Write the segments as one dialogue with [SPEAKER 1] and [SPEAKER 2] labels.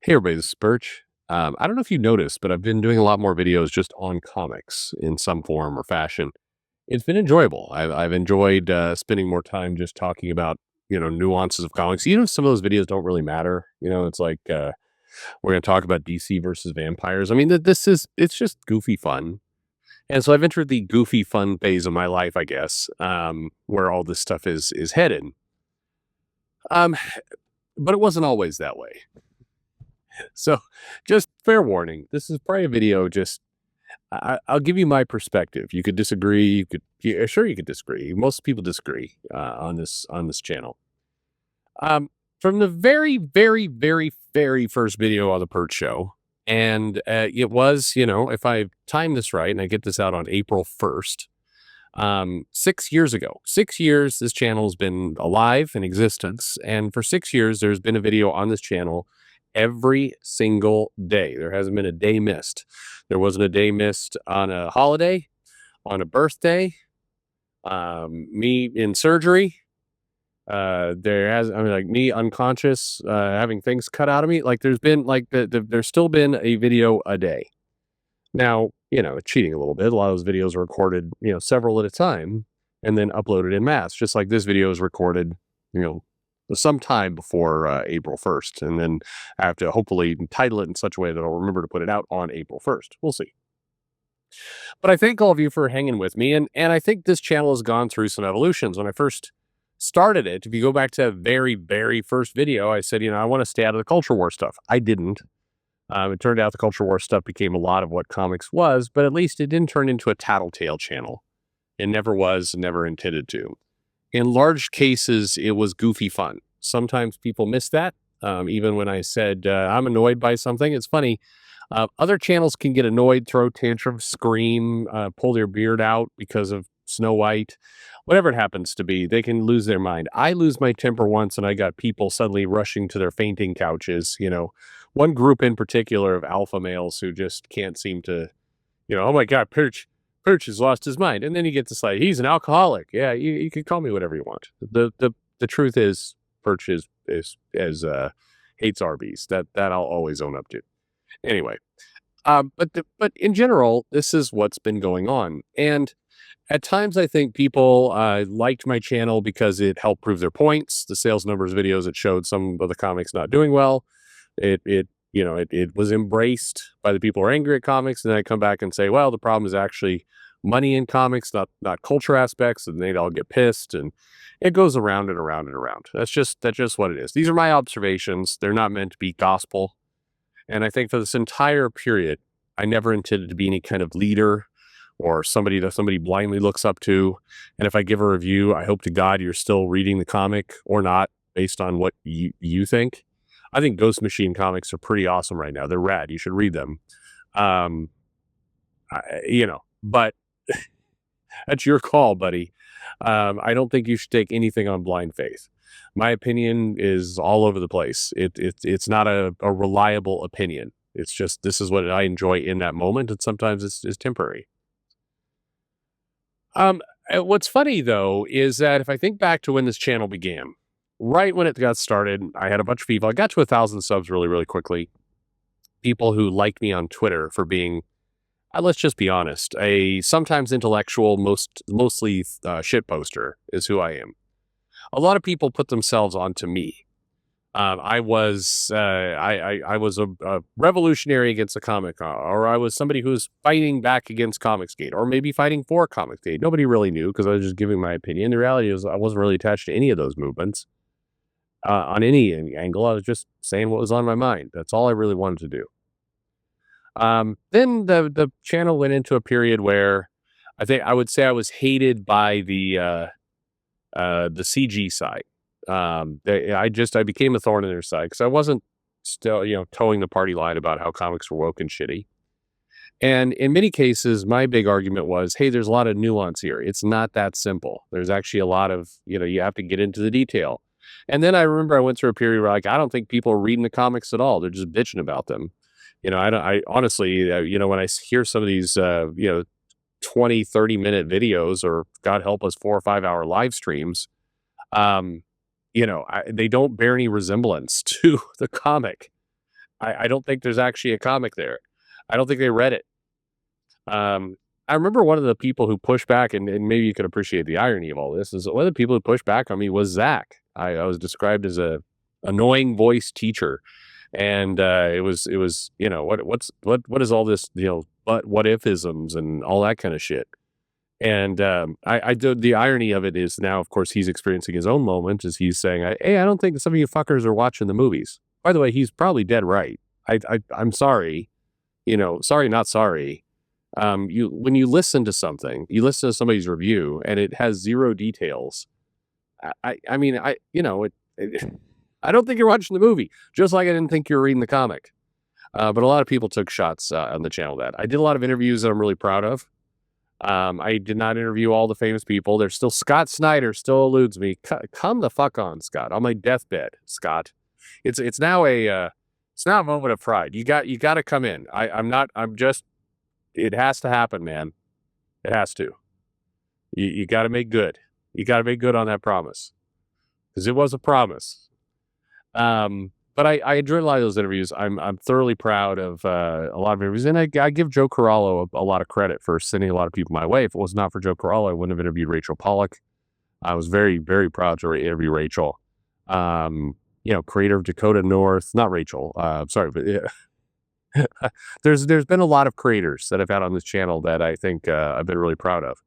[SPEAKER 1] Hey everybody, this is Perch. I don't know if you noticed, but I've been doing a lot more videos just on comics in some form or fashion. It's been enjoyable. I've enjoyed spending more time just talking about nuances of comics. Even if some of those videos don't really matter, it's like we're going to talk about DC versus vampires. I mean, it's just goofy fun, and so I've entered the goofy fun phase of my life, I guess, where all this stuff is headed. Um, but it wasn't always that way. So, just fair warning. This is probably a video. Just I'll give you my perspective. You could disagree. Sure, you could disagree. Most people disagree on this channel. Um, from the very, very, very, very first video on the Perch show, and it was, if I time this right, and I get this out on April 1st, 6 years ago. 6 years this channel has been alive in existence, and for 6 years there's been a video on this channel every single day. There hasn't been a day missed. There wasn't a day missed on a holiday, on a birthday, me in surgery. Like me unconscious, having things cut out of me. Like there's been like there's still been a video a day. Now, cheating a little bit. A lot of those videos are recorded, several at a time and then uploaded in mass, just like this video is recorded, sometime before April 1st. And then I have to hopefully title it in such a way that I'll remember to put it out on April 1st. We'll see. But I thank all of you for hanging with me. And I think this channel has gone through some evolutions. When I first started it, if you go back to that very, very first video, I said, I want to stay out of the culture war stuff. I didn't. It turned out the culture war stuff became a lot of what comics was, but at least it didn't turn into a tattletale channel. It never was, never intended to. In large cases, it was goofy fun. Sometimes people miss that. Even when I said I'm annoyed by something, it's funny. Other channels can get annoyed, throw tantrums, scream, pull their beard out because of Snow White, whatever it happens to be. They can lose their mind. I lose my temper once, and I got people suddenly rushing to their fainting couches. One group in particular of alpha males who just can't seem to, oh my God, Perch has lost his mind. And then you get to say, he's an alcoholic. Yeah, you can call me whatever you want. The truth is, Perch hates Arby's. That I'll always own up to. Anyway, but in general, this is what's been going on. And at times, I think people liked my channel because it helped prove their points. The sales numbers videos, it showed some of the comics not doing well. It was embraced by the people who are angry at comics, and then I come back and say, well, the problem is actually money in comics, not culture aspects, and they'd all get pissed, and it goes around and around and around. That's just what it is. These are my observations. They're not meant to be gospel. And I think for this entire period, I never intended to be any kind of leader or somebody that somebody blindly looks up to. And if I give a review, I hope to God you're still reading the comic or not based on what you think. I think Ghost Machine comics are pretty awesome right now. They're rad. You should read them. But that's your call, buddy. I don't think you should take anything on blind faith. My opinion is all over the place. It's not a reliable opinion. It's just, this is what I enjoy in that moment. And sometimes it's temporary. What's funny though, is that if I think back to when this channel began, right when it got started, I had a bunch of people. I got to 1,000 subs really, really quickly. People who liked me on Twitter for being, let's just be honest, a sometimes intellectual, mostly shit poster is who I am. A lot of people put themselves onto me. I was a revolutionary against the comic, or I was somebody who was fighting back against Comicsgate, or maybe fighting for Comicsgate. Nobody really knew because I was just giving my opinion. The reality is I wasn't really attached to any of those movements. On any angle, I was just saying what was on my mind. That's all I really wanted to do. Then the channel went into a period where I would say I was hated by the CG side. I became a thorn in their side because I wasn't still, towing the party line about how comics were woke and shitty. And in many cases, my big argument was, hey, there's a lot of nuance here. It's not that simple. There's actually a lot of, you have to get into the detail. And then I remember I went through a period where I don't think people are reading the comics at all. They're just bitching about them. I honestly, when I hear some of these, 20, 30-minute videos, or God help us, 4 or 5 hour live streams, they don't bear any resemblance to the comic. I don't think there's actually a comic there. I don't think they read it. Um, I remember one of the people who pushed back, and maybe you could appreciate the irony of all this, is one of the people who pushed back on me was Zach. I was described as a annoying voice teacher, and it was what is all this but what if isms and all that kind of shit. And I do the irony of it is now, of course, he's experiencing his own moment as he's saying, "Hey, I don't think some of you fuckers are watching the movies." By the way, he's probably dead right. I'm sorry, sorry, not sorry. You when you listen to something, you listen to somebody's review, and it has zero details. I mean, I don't think you're watching the movie, just like I didn't think you were reading the comic. But a lot of people took shots on the channel. That I did a lot of interviews that I'm really proud of. I did not interview all the famous people. There's still Scott Snyder still eludes me. Come the fuck on, Scott. On my deathbed, Scott. It's now it's now a moment of pride. You got to come in. I'm not. I'm just. It has to happen, man. It has to. You got to make good. You got to make good on that promise because it was a promise. But I enjoyed a lot of those interviews. I'm thoroughly proud of a lot of interviews, and I give Joe Corallo a lot of credit for sending a lot of people my way. If it was not for Joe Corallo, I wouldn't have interviewed Rachel Pollack. I was very, very proud to interview Rachel. Creator of Dakota North, not Rachel. Sorry, but yeah. there's been a lot of creators that I've had on this channel that I think I've been really proud of.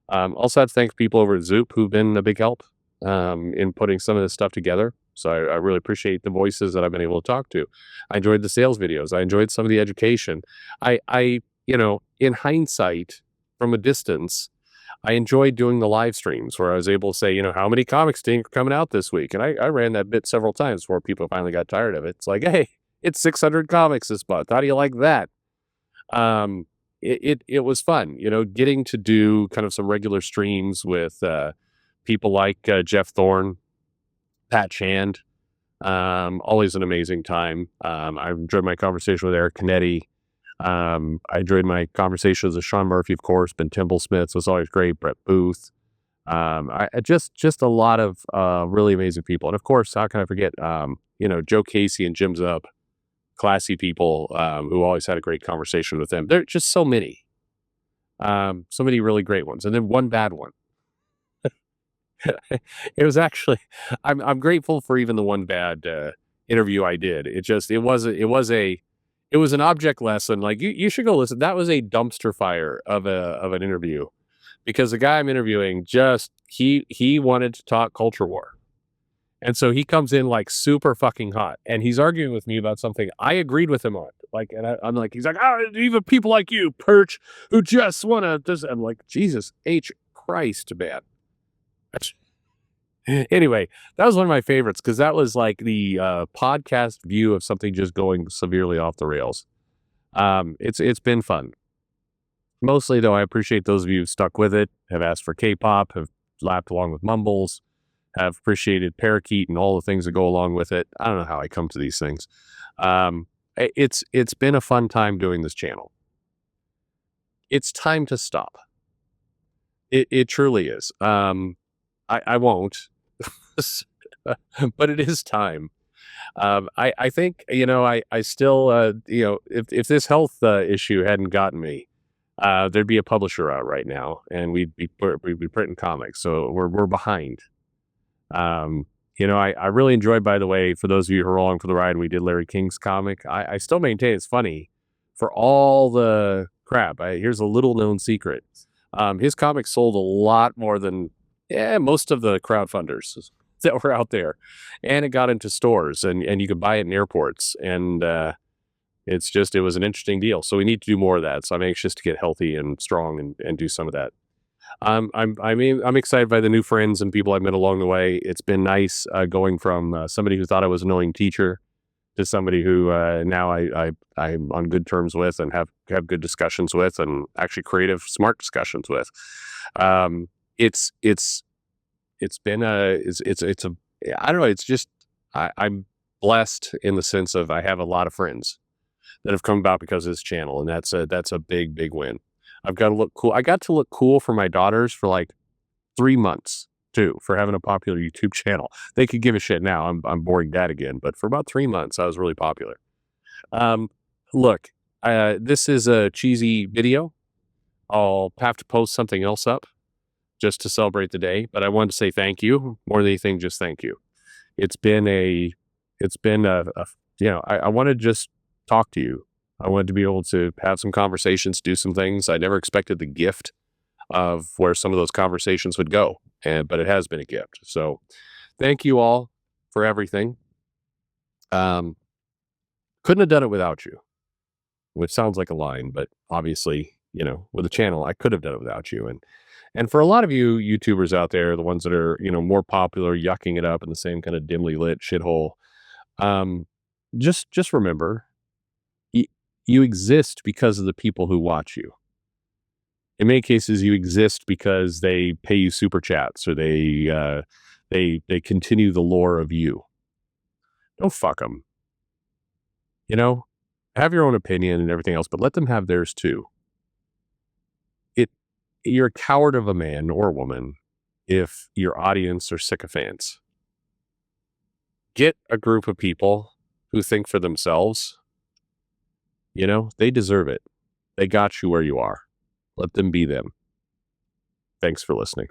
[SPEAKER 1] Also have to thank people over at Zoop who've been a big help in putting some of this stuff together. So I really appreciate the voices that I've been able to talk to. I enjoyed the sales videos. I enjoyed some of the education. In hindsight, from a distance, I enjoyed doing the live streams where I was able to say, how many comics think are coming out this week? And I ran that bit several times before people finally got tired of it. It's like, hey, it's 600 comics this month. How do you like that? It was fun, getting to do kind of some regular streams with people like Jeff Thorne, Pat Shand. Always an amazing time. I enjoyed my conversation with Eric Canetti. I enjoyed my conversations with Sean Murphy, of course, Ben Timblesmith was always great. Brett Booth. Just a lot of really amazing people. And of course, how can I forget, Joe Casey and Jim Zub, classy people who always had a great conversation with them. There are just so many really great ones. And then one bad one. It was actually, I'm grateful for even the one bad interview I did. It was an object lesson. Like you should go listen. That was a dumpster fire of an interview because the guy I'm interviewing he wanted to talk culture war. And so he comes in like super fucking hot and he's arguing with me about something I agreed with him on. Like, and I'm like, he's like, even people like you, Perch, who just want to this. I'm like, Jesus H Christ, man. Anyway, that was one of my favorites because that was like the podcast view of something just going severely off the rails. It's been fun. Mostly though, I appreciate those of you who stuck with it, have asked for K-pop, have laughed along with Mumbles, have appreciated Parakeet and all the things that go along with it. I don't know how I come to these things. It's been a fun time doing this channel. It's time to stop. It truly is. I won't, but it is time. I think, I still, if this health issue hadn't gotten me, there'd be a publisher out right now and we'd be printing comics. So we're behind. I really enjoyed, by the way, for those of you who are along for the ride, we did Larry King's comic. I still maintain it's funny for all the crap. Here's a little known secret. His comic sold a lot more than most of the crowdfunders that were out there, and it got into stores and you could buy it in airports. And it was an interesting deal. So we need to do more of that. So I'm anxious to get healthy and strong and do some of that. I'm excited by the new friends and people I've met along the way. It's been nice going from somebody who thought I was an annoying teacher to somebody who now I'm on good terms with and have good discussions with and actually creative, smart discussions with. It's been I don't know. It's just I'm blessed in the sense of I have a lot of friends that have come about because of this channel, and that's a big win. I've got to look cool. I got to look cool for my daughters for like 3 months too, for having a popular YouTube channel. They could give a shit now. I'm boring dad again, but for about 3 months I was really popular. Um, look, this is a cheesy video. I'll have to post something else up just to celebrate the day, but I wanted to say thank you more than anything. Just thank you. It's been a, it's been a I want to just talk to you. I wanted to be able to have some conversations, do some things. I never expected the gift of where some of those conversations would go, but it has been a gift. So thank you all for everything. Um, couldn't have done it without you, which sounds like a line, but obviously, with the channel, I could have done it without you. And for a lot of you YouTubers out there, the ones that are, more popular, yucking it up in the same kind of dimly lit shithole, um, just remember, y- you exist because of the people who watch you. In many cases, you exist because they pay you super chats or they continue the lore of you. Don't fuck them. You know, have your own opinion and everything else, but let them have theirs too. It You're a coward of a man or woman if your audience are sycophants. Get a group of people who think for themselves. They deserve it. They got you where you are. Let them be them. Thanks for listening.